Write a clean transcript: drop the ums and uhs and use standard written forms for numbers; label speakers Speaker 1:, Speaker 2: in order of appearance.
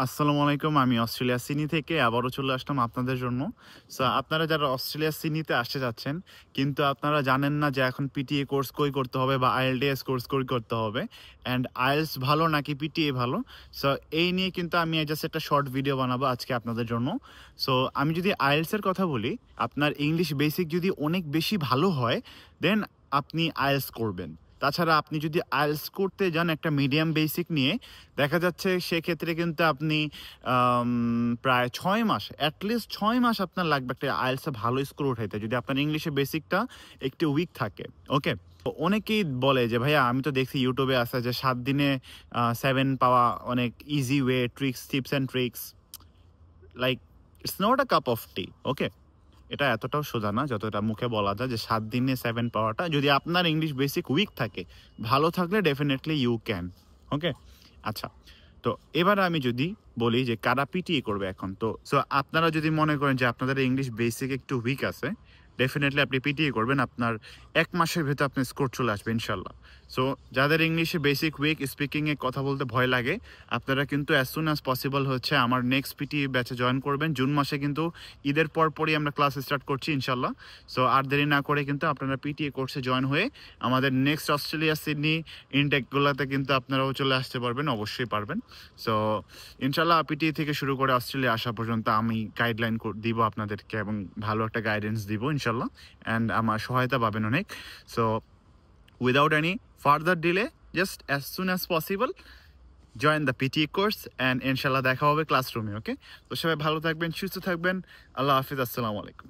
Speaker 1: আসসালামু আলাইকুম। আমি অস্ট্রেলিয়া সিডনি থেকে আবারও চলে আসলাম আপনাদের জন্য। সো আপনারা যারা অস্ট্রেলিয়া সিডনিতে আসতে যাচ্ছেন, কিন্তু আপনারা জানেন না যে এখন পিটিএ কোর্স কই করতে হবে বা আইএলটিএস কোর্স কই করতে হবে। অ্যান্ড আইএলটিএস ভালো নাকি পিটিএ ভালো? সো এই নিয়ে কিন্তু আমি জাস্ট একটা শর্ট ভিডিও বানাবো আজকে আপনাদের জন্য। সো আমি যদি আইএলটিএস এর কথা বলি, আপনার ইংলিশ বেসিক যদি অনেক বেশি ভালো হয়, দেন আপনি আইএলটিএস করবেন। তাছাড়া আপনি যদি আইএলটিএস করতে যান একটা মিডিয়াম বেসিক নিয়ে, দেখা যাচ্ছে সেক্ষেত্রে কিন্তু আপনি প্রায় ৬ মাস, অ্যাটলিস্ট ৬ মাস আপনার লাগবে একটা আইএলটিএসে ভালো স্কোর উঠাইতে, যদি আপনার ইংলিশে বেসিকটা একটু উইক থাকে। ওকে? তো অনেকেই বলে যে ভাইয়া আমি তো দেখছি ইউটিউবে আছে যে ৭ দিনে 7 পাওয়া অনেক easy way, tricks, tips and tricks. Like it's not a cup of tea. Okay? এটা এতটাও সোজা না যতটা মুখে বলা যায় যে ৭ দিনে 7 পাওয়াটা। যদি আপনার ইংলিশ বেসিক উইক থাকে, ভালো থাকলে ডেফিনেটলি ইউ ক্যান। ওকে? আচ্ছা। তো এবার আমি যদি বলি যে কারা পিটিএ করবে এখন, তো সো আপনারা যদি মনে করেন যে আপনাদের ইংলিশ বেসিক একটু উইক আছে, ডেফিনেটলি আপনি পিটিএ করবেন। আপনার ১ মাসের ভেতর আপনার স্কোর চলে আসবে ইনশাল্লাহ। সো যাদের ইংলিশে বেসিক উইক, স্পিকিংয়ে কথা বলতে ভয় লাগে, আপনারা কিন্তু অ্যাজ সুন অ্যাজ পসিবল হচ্ছে আমার নেক্সট পিটিএ ব্যাচে জয়েন করবেন। জুন মাসে কিন্তু ঈদের পরপরই আমরা ক্লাস স্টার্ট করছি ইনশাল্লাহ। সো আর দেরি না করে কিন্তু আপনারা পিটিএ কোর্সে জয়েন হয়ে আমাদের নেক্সট অস্ট্রেলিয়া সিডনি ইনটেকগুলোতে কিন্তু আপনারাও চলে আসতে পারবেন, অবশ্যই পারবেন। সো ইনশাল্লাহ পিটিএ থেকে শুরু করে অস্ট্রেলিয়া আসা পর্যন্ত আমি গাইডলাইন দিব আপনাদেরকে এবং ভালো একটা গাইডেন্স দিব ইনশাল্লাহ। অ্যান্ড আমার সহায়তা পাবেন অনেক। So without any further delay, just as soon as possible join the PTA course and ইনশাল্লাহ দেখা হবে ক্লাসরুমে। ওকে? তো সবাই ভালো থাকবেন, সুস্থ থাকবেন। আল্লাহ হাফিজ। আসসালামু আলাইকুম।